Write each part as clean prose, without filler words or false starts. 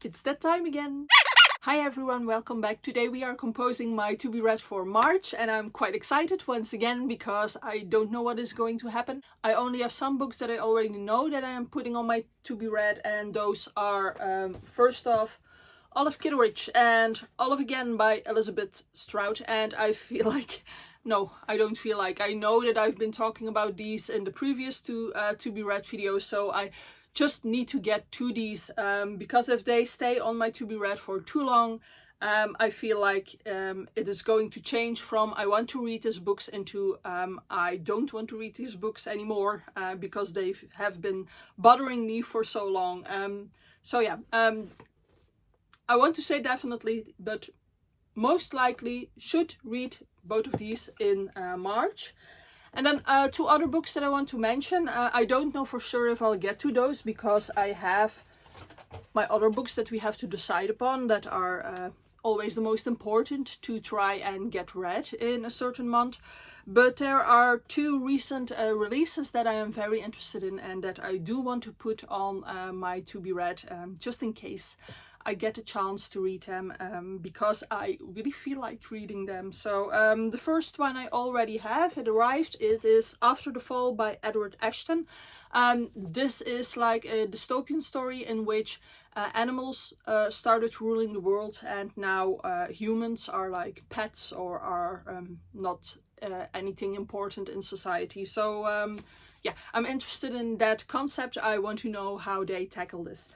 It's that time again! Hi everyone, welcome back. Today we are composing my to be read for March and I'm quite excited once again because I don't know what is going to happen. I only have some books that I already know that I am putting on my to be read, and those are first off Olive Kitteridge and Olive Again by Elizabeth Strout. And I feel like, no, I don't feel like, I know that I've been talking about these in the previous to be read videos, so I just need to get to these because if they stay on my to be read for too long, I feel like it is going to change from I want to read these books into I don't want to read these books anymore because they have been bothering me for so long. So yeah, I want to say definitely, but most likely should read both of these in March. And then two other books that I want to mention. I don't know for sure if I'll get to those because I have my other books that we have to decide upon that are always the most important to try and get read in a certain month. But there are two recent releases that I am very interested in and that I do want to put on my to be read just in case I get a chance to read them because I really feel like reading them. So the first one I already have, it arrived. It is After the Fall by Edward Ashton. This is like a dystopian story in which animals started ruling the world and now humans are like pets or are not anything important in society. So yeah, I'm interested in that concept. I want to know how they tackle this.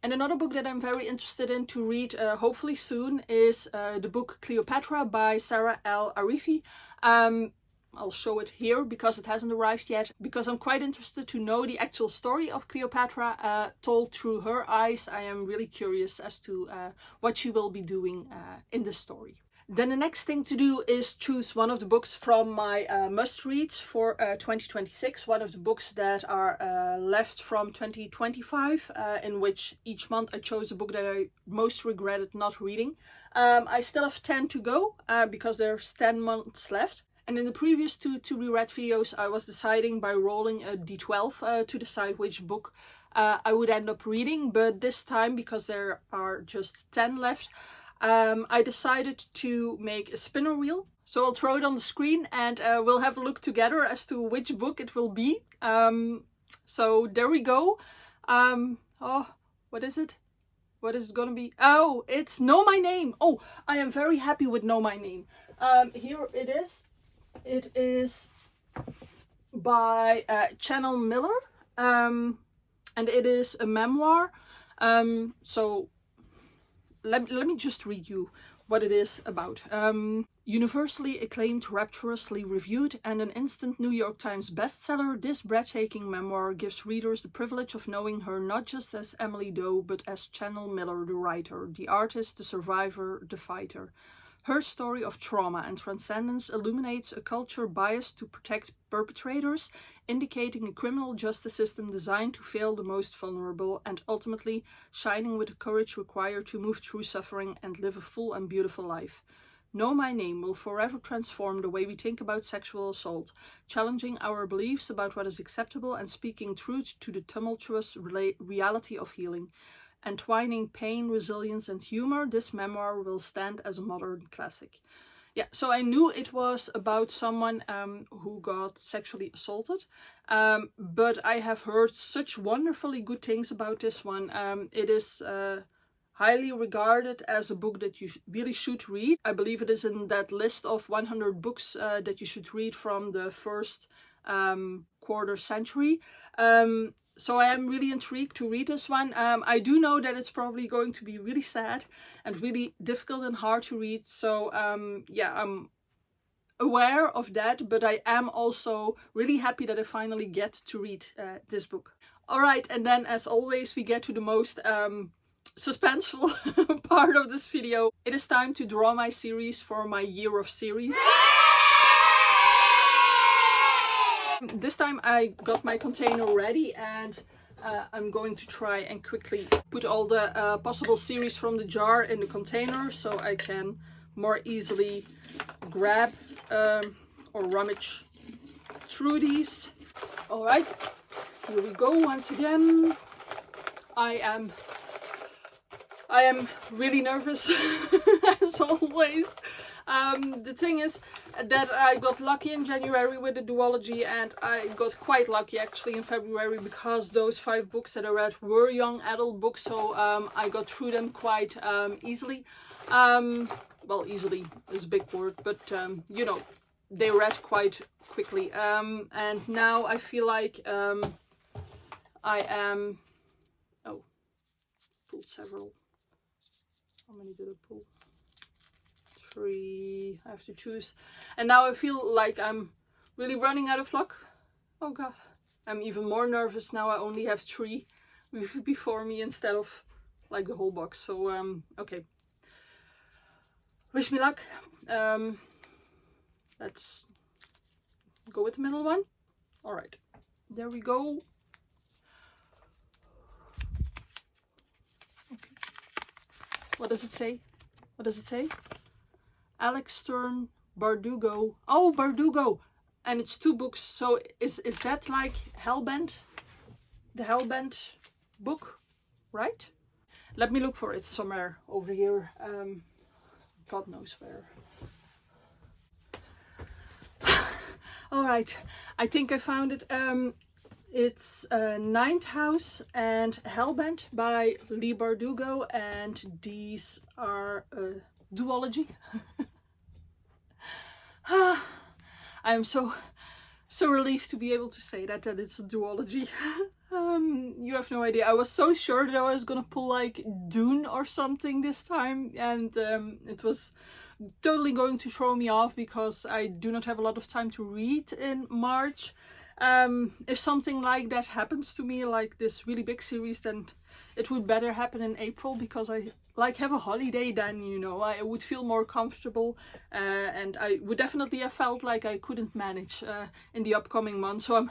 And another book that I'm very interested in to read hopefully soon is the book Cleopatra by Sarah L. Arifi. I'll show it here because it hasn't arrived yet, because I'm quite interested to know the actual story of Cleopatra told through her eyes. I am really curious as to what she will be doing in this story. Then the next thing to do is choose one of the books from my must-reads for 2026. One of the books that are left from 2025, in which each month I chose a book that I most regretted not reading. I still have 10 to go because there's 10 months left. And in the previous two to be read videos, I was deciding by rolling a d12 to decide which book I would end up reading. But this time, because there are just 10 left, I decided to make a spinner wheel. So I'll throw it on the screen and we'll have a look together as to which book it will be. So there we go. Oh, what is it? What is it gonna be? Oh, it's Know My Name. Oh, I am very happy with Know My Name. Here it is. It is by Chanel Miller. And it is a memoir. So let me just read you what it is about. Universally acclaimed, rapturously reviewed, and an instant New York Times bestseller, this breathtaking memoir gives readers the privilege of knowing her not just as Emily Doe, but as Chanel Miller, the writer, the artist, the survivor, the fighter. Her story of trauma and transcendence illuminates a culture biased to protect perpetrators, indicating a criminal justice system designed to fail the most vulnerable, and ultimately shining with the courage required to move through suffering and live a full and beautiful life. Know My Name will forever transform the way we think about sexual assault, challenging our beliefs about what is acceptable and speaking truth to the tumultuous reality of healing. Entwining pain, resilience, and humor, this memoir will stand as a modern classic. Yeah, so I knew it was about someone who got sexually assaulted, but I have heard such wonderfully good things about this one. It is highly regarded as a book that you really should read. I believe it is in that list of 100 books that you should read from the first quarter century. So I am really intrigued to read this one. I do know that it's probably going to be really sad and really difficult and hard to read. So yeah, I'm aware of that, but I am also really happy that I finally get to read this book. All right, and then as always, we get to the most suspenseful part of this video. It is time to draw my series for my year of series. This time I got my container ready and I'm going to try and quickly put all the possible series from the jar in the container so I can more easily grab or rummage through these. Alright, here we go once again. I am I am really nervous as always. The thing is that I got lucky in January with the duology, and I got quite lucky actually in February, because those 5 books that I read were young adult books, so I got through them quite easily. Well, easily is a big word, but you know, they read quite quickly. And now I feel like I am... Oh, pulled several. How many did I pull? 3. I have to choose. And now I feel like I'm really running out of luck. Oh god. I'm even more nervous now. I only have 3 before me instead of like the whole box. So okay. Wish me luck. Let's go with the middle one. Alright. There we go. Okay. What does it say? What does it say? Alex Stern, Bardugo. Oh, Bardugo! And it's 2 books. So is that like Hellbent? The Hellbent book, right? Let me look for it somewhere over here. God knows where. Alright, I think I found it. It's Ninth House and Hellbent by Leigh Bardugo, and these are a duology. I'm so relieved to be able to say that it's a duology. You have no idea. I was so sure that I was gonna pull like Dune or something this time, and it was totally going to throw me off because I do not have a lot of time to read in March. If something like that happens to me, like this really big series, then it would better happen in April, because I like have a holiday then, you know. I would feel more comfortable, and I would definitely have felt like I couldn't manage in the upcoming month. So I'm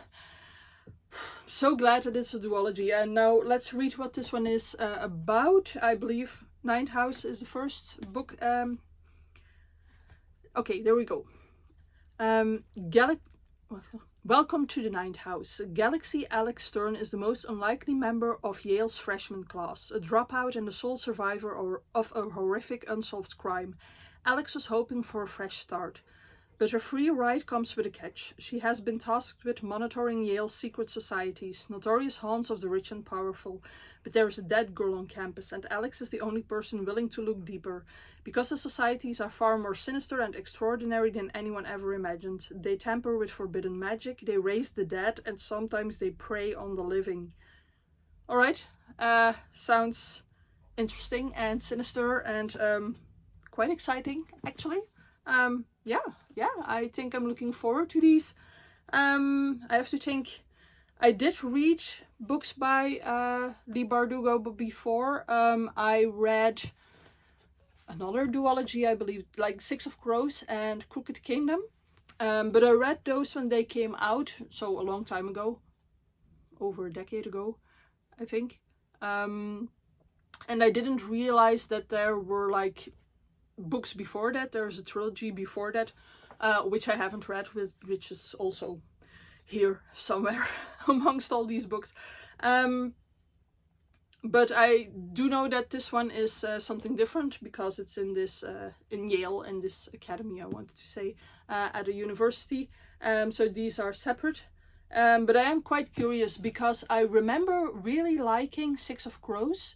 so glad that it's a duology. And now let's read what this one is about. I believe Ninth House is the first book. Okay, there we go. Welcome to the Ninth House. Galaxy Alex Stern is the most unlikely member of Yale's freshman class, a dropout and the sole survivor of a horrific unsolved crime. Alex was hoping for a fresh start. But her free ride comes with a catch. She has been tasked with monitoring Yale's secret societies, notorious haunts of the rich and powerful. But there is a dead girl on campus, and Alex is the only person willing to look deeper. Because the societies are far more sinister and extraordinary than anyone ever imagined. They tamper with forbidden magic, they raise the dead, and sometimes they prey on the living. Alright, sounds interesting and sinister and quite exciting, actually. Yeah, I think I'm looking forward to these. I have to think. I did read books by Leigh Bardugo before. I read another duology, I believe, like Six of Crows and Crooked Kingdom. But I read those when they came out, so a long time ago, over a decade ago, I think. And I didn't realize that there were like books before that. There's a trilogy before that, which I haven't read, which is also here somewhere amongst all these books. But I do know that this one is something different, because it's in this in Yale, in this academy, I wanted to say, at a university. So these are separate. But I am quite curious, because I remember really liking Six of Crows,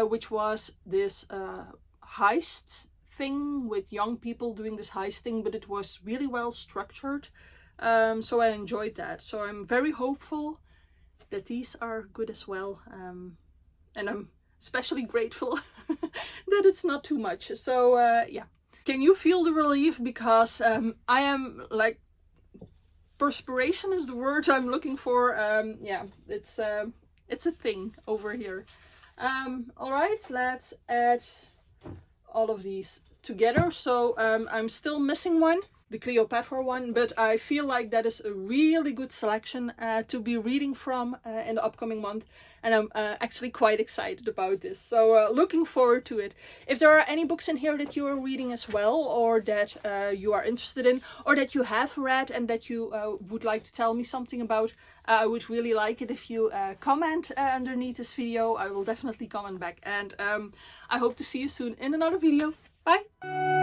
which was this heist thing with young people doing this heist thing, but it was really well structured. So I enjoyed that. So I'm very hopeful that these are good as well. And I'm especially grateful that it's not too much. So yeah. Can you feel the relief? Because I am like, perspiration is the word I'm looking for. Yeah, it's a thing over here. All right, let's add all of these together. So I'm still missing one. the Cleopatra one, but I feel like that is a really good selection to be reading from in the upcoming month, and I'm actually quite excited about this, so looking forward to it. If there are any books in here that you are reading as well, or that you are interested in, or that you have read and that you would like to tell me something about, I would really like it if you comment underneath this video. I will definitely comment back, and I hope to see you soon in another video. Bye!